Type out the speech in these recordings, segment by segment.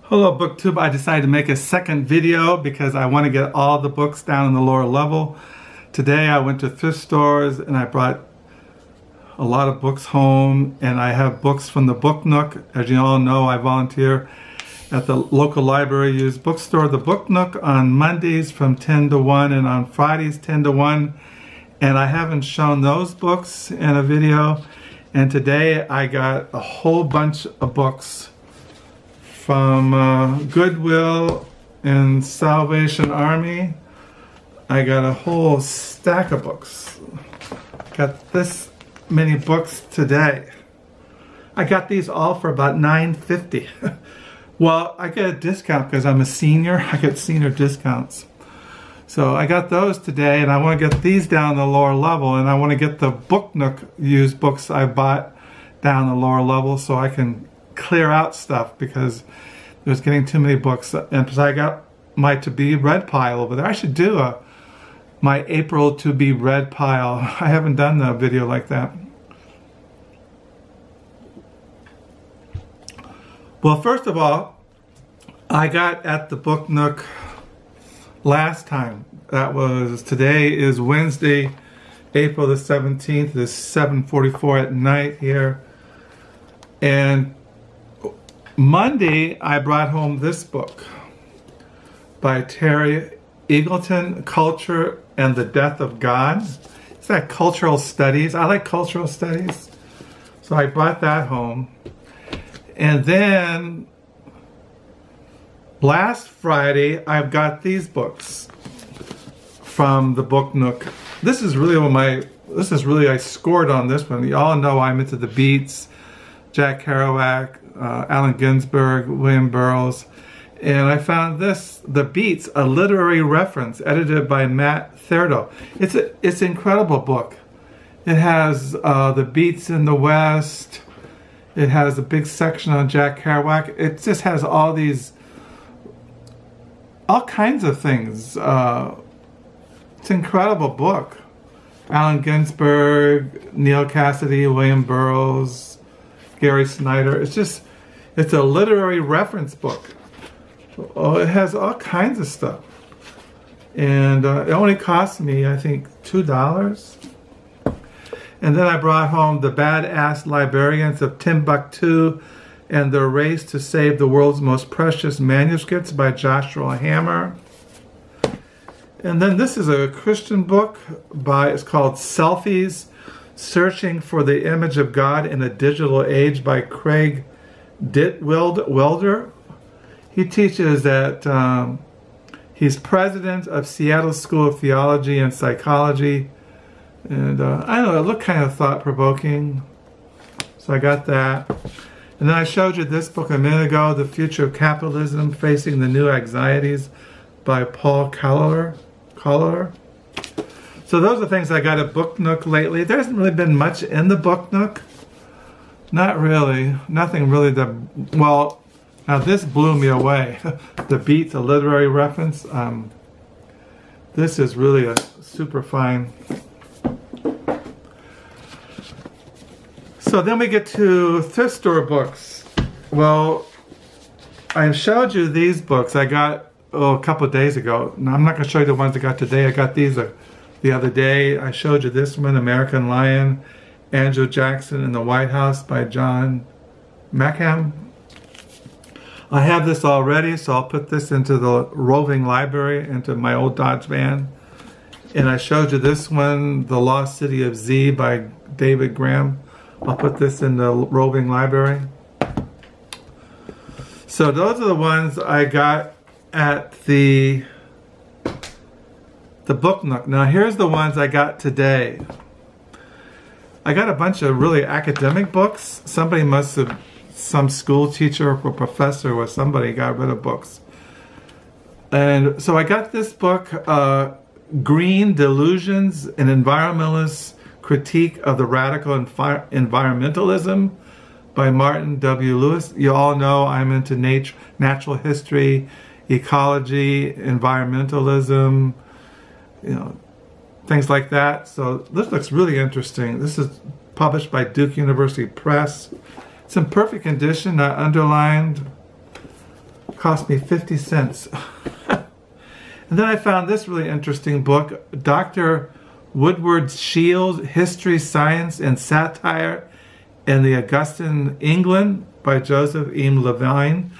Hello BookTube. I decided to make a second video because I want to get all the books down in the lower level. Today I went to thrift stores and I brought a lot of books home, and I have books from the Book Nook. As you all know, I volunteer at the local library used bookstore, the Book Nook, on Mondays from 10 to 1 and on Fridays 10 to 1. And I haven't shown those books in a video. And today I got a whole bunch of books from Goodwill and Salvation Army. I got a whole stack of books. Got this many books today. I got these all for about $9.50. Well, I get a discount because I'm a senior. I get senior discounts. So I got those today, and I want to get these down the lower level, and I want to get the Book Nook used books I bought down the lower level so I can clear out stuff because there's getting too many books. And because I got my to be read pile over there. I should do my April to be read pile. I haven't done a video like that. Well, first of all, I got at the Book Nook last time. That was, today is Wednesday, April the 17th. It's 7:44 at night here. And Monday, I brought home this book by Terry Eagleton, Culture and the Death of God. It's that cultural studies. I like cultural studies. So I brought that home. And then last Friday, I've got these books from the Book Nook. This is really I scored on this one. You all know I'm into the Beats, Jack Kerouac, Allen Ginsberg, William Burroughs. And I found this, The Beats, a literary reference, edited by Matt Theridault. It's an incredible book. It has the Beats in the West. It has a big section on Jack Kerouac. It just has all kinds of things. It's an incredible book. Allen Ginsberg, Neil Cassidy, William Burroughs, Gary Snyder. It's a literary reference book. Oh, it has all kinds of stuff. And it only cost me, I think, $2. And then I brought home The Badass Librarians of Timbuktu and Their Race to Save the World's Most Precious Manuscripts by Joshua Hammer. And then this is a Christian book it's called Selfies, Searching for the Image of God in a Digital Age by Craig Dittwilder. He teaches that he's president of Seattle School of Theology and Psychology. And I don't know, it looked kind of thought-provoking. So I got that. And then I showed you this book a minute ago, The Future of Capitalism, Facing the New Anxieties by Paul Collier. So those are things I got at Book Nook lately. There hasn't really been much in the Book Nook. Not really. Nothing really well, now this blew me away. The Beats, a literary reference. This is really a super fine. So then we get to thrift store books. Well, I showed you these books I got a couple of days ago. Now, I'm not going to show you the ones I got today. I got these the other day. I showed you this one, American Lion, Andrew Jackson in the White House by John Meckham. I have this already, so I'll put this into the roving library, into my old Dodge van. And I showed you this one, The Lost City of Z by David Graham. I'll put this in the roving library. So those are the ones I got at the Book Nook. Now here's the ones I got today. I got a bunch of really academic books. Somebody must have, some school teacher or professor or somebody got rid of books. And so I got this book, Green Delusions, an Environmentalist Critique of the Radical Environmentalism by Martin W. Lewis. You all know I'm into natural history, ecology, environmentalism, things like that. So this looks really interesting. This is published by Duke University Press. It's in perfect condition, not underlined. Cost me 50 cents. And then I found this really interesting book, Dr. Woodward Shields, History, Science, and Satire in the Augustan England by Joseph M. Levine.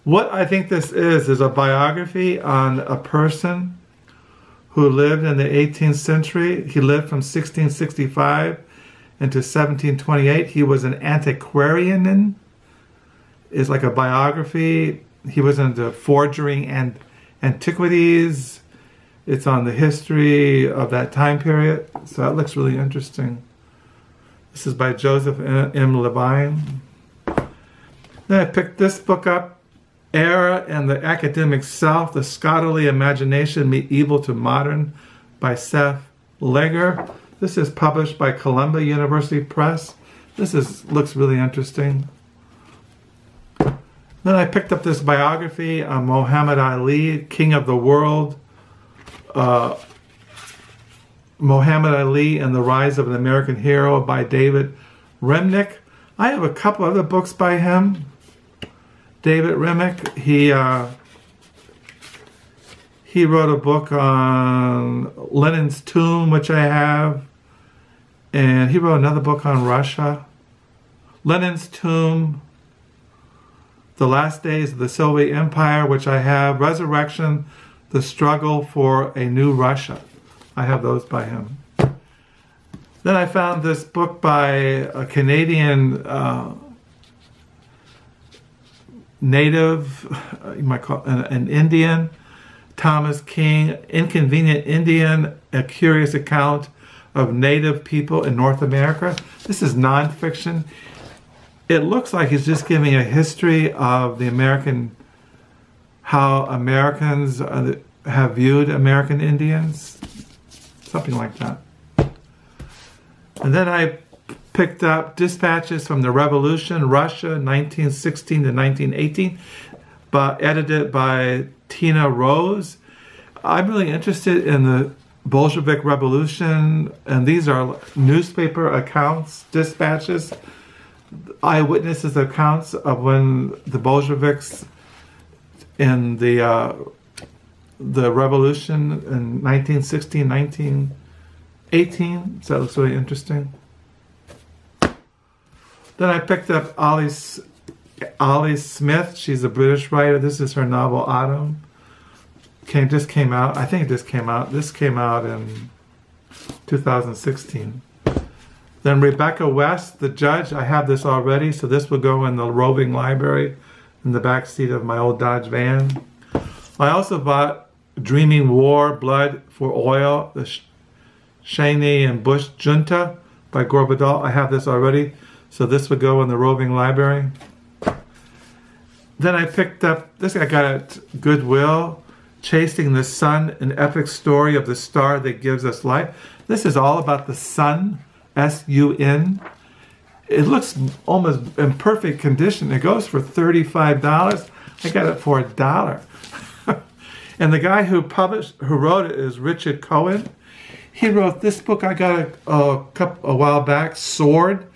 What I think this is a biography on a person who lived in the 18th century. He lived from 1665 into 1728. He was an antiquarian. It's like a biography. He was into forging and antiquities. It's on the history of that time period. So that looks really interesting. This is by Joseph M. Levine. Then I picked this book up, Era and the Academic Self, The Scholarly Imagination, Medieval to Modern, by Seth Leger. This is published by Columbia University Press. Looks really interesting. Then I picked up this biography on Muhammad Ali, King of the World. Muhammad Ali and the Rise of an American Hero by David Remnick. I have a couple other books by him. David Remnick, he wrote a book on Lenin's tomb, which I have. And he wrote another book on Russia. Lenin's tomb, The Last Days of the Soviet Empire, which I have. Resurrection, The Struggle for a New Russia. I have those by him. Then I found this book by a Canadian native, you might call it an Indian, Thomas King, Inconvenient Indian, A Curious Account of Native People in North America. This is nonfiction. It looks like he's just giving a history of the how Americans have viewed American Indians. Something like that. And then I picked up Dispatches from the Revolution, Russia, 1916 to 1918, edited by Tina Rose. I'm really interested in the Bolshevik Revolution, and these are newspaper accounts, dispatches, eyewitnesses accounts of when the Bolsheviks in the revolution in 1916, 1918. So that looks really interesting. Then I picked up Ollie Smith. She's a British writer. This is her novel Autumn. Just came out. I think it just came out. This came out in 2016. Then Rebecca West, The Judge. I have this already, so this will go in the roving library in the back seat of my old Dodge van. I also bought Dreaming War, Blood for Oil, the Cheney and Bush Junta by Gore Vidal. I have this already, so this would go in the roving library. Then I picked up, this I got at Goodwill, Chasing the Sun, an epic story of the star that gives us life. This is all about the sun, S-U-N. It looks almost in perfect condition. It goes for $35. I got it for $1. And the guy who wrote it is Richard Cohen. He wrote this book I got a while back, Sword,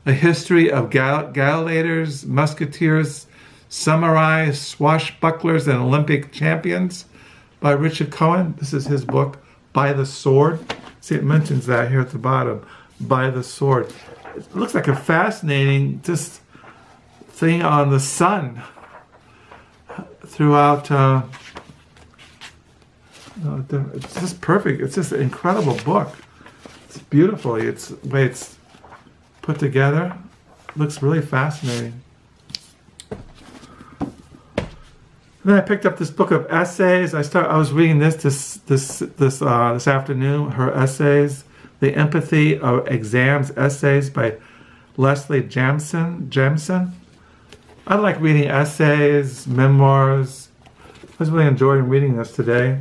A History of Gladiators, Musketeers, Samurai, Swashbucklers, and Olympic Champions by Richard Cohen. This is his book, By the Sword. See, it mentions that here at the bottom, By the Sword. It looks like a fascinating just thing on the sun throughout. It's just perfect. It's just an incredible book. It's beautiful. It's the way it's put together. It looks really fascinating. Then I picked up this book of essays. I was reading this afternoon. Her essays, The Empathy of Exams Essays by Leslie Jamison. I like reading essays, memoirs. I was really enjoying reading this today.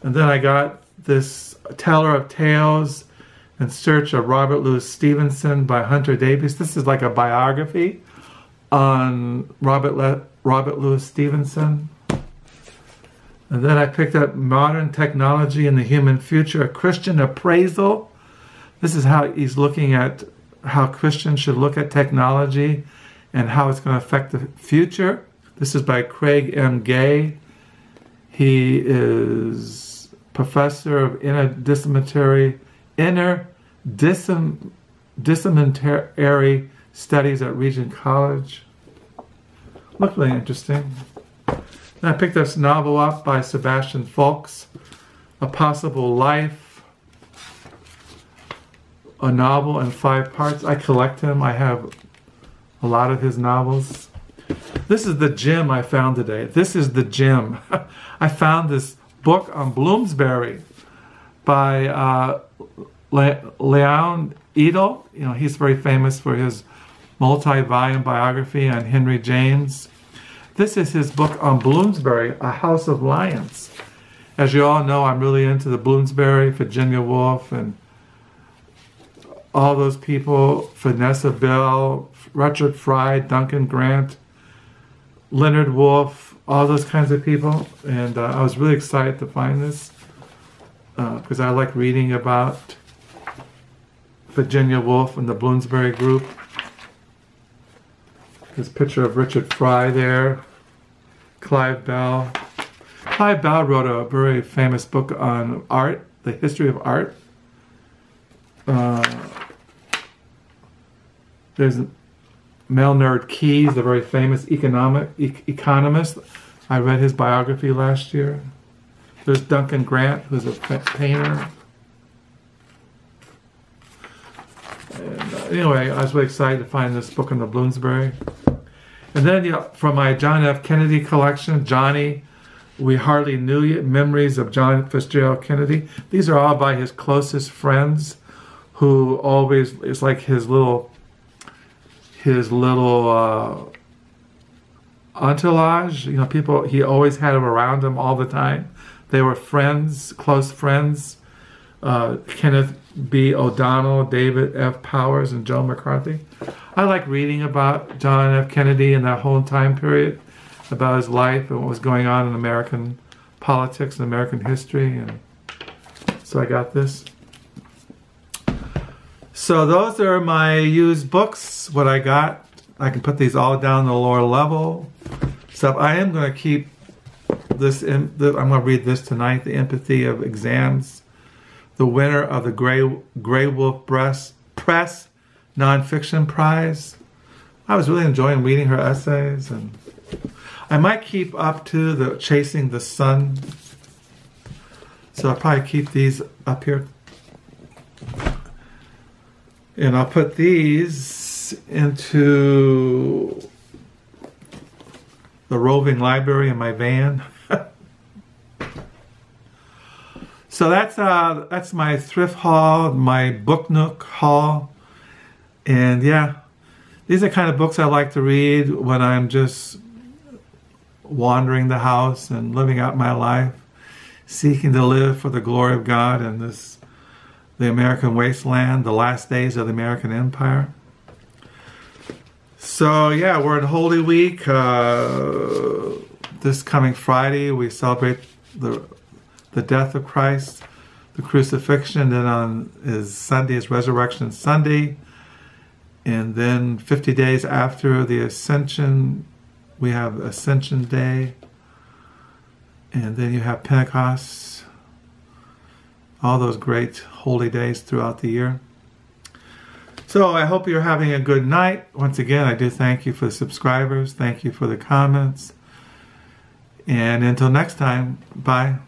And then I got this Teller of Tales in Search of Robert Louis Stevenson by Hunter Davies. This is like a biography on Robert Louis Stevenson. And then I picked up Modern Technology and the Human Future, a Christian Appraisal. This is how he's looking at how Christians should look at technology and how it's going to affect the future. This is by Craig M. Gay. He is professor of interdisciplinary studies at Regent College. Looked really interesting. And I picked this novel up by Sebastian Faulks, A Possible Life, a novel in 5 parts. I collect him. I have a lot of his novels. This is the gem I found today. This is the gem. I found this book on Bloomsbury by Leon Edel. You know, he's very famous for his multi-volume biography on Henry James. This is his book on Bloomsbury, A House of Lions. As you all know, I'm really into the Bloomsbury, Virginia Woolf, and all those people, Vanessa Bell, Richard Fry, Duncan Grant, Leonard Woolf, all those kinds of people. And I was really excited to find this because I like reading about Virginia Woolf and the Bloomsbury group. This picture of Richard Fry there, Clive Bell. Clive Bell wrote a very famous book on art, the history of art. There's Maynard Keynes, the very famous economist. I read his biography last year. There's Duncan Grant, who's a painter. And, anyway, I was really excited to find this book on the Bloomsbury. And then from my John F. Kennedy collection, Johnny, We Hardly Knew You, Memories of John Fitzgerald Kennedy. These are all by his closest friends, who always, it's like his little entourage, you know, people, he always had them around him all the time. They were friends, close friends. Kenneth B. O'Donnell, David F. Powers, and Joe McCarthy. I like reading about John F. Kennedy and that whole time period, about his life and what was going on in American politics and American history. And so I got this. So those are my used books, what I got. I can put these all down the lower level. So I am going to keep this, I'm going to read this tonight, The Empathy of Exams, the winner of the Grey Wolf Press Nonfiction Prize. I was really enjoying reading her essays, and I might keep up to the Chasing the Sun. So I'll probably keep these up here. And I'll put these into the roving library in my van. So that's my thrift haul, my book nook haul. And yeah, these are kind of books I like to read when I'm just wandering the house and living out my life, seeking to live for the glory of God in this, the American wasteland, the last days of the American Empire. So yeah, we're in Holy Week. This coming Friday, we celebrate the death of Christ, the crucifixion. Then on Sunday is Resurrection Sunday. And then 50 days after the Ascension, we have Ascension Day. And then you have Pentecost. All those great holy days throughout the year. So I hope you're having a good night. Once again, I do thank you for the subscribers. Thank you for the comments. And until next time, bye.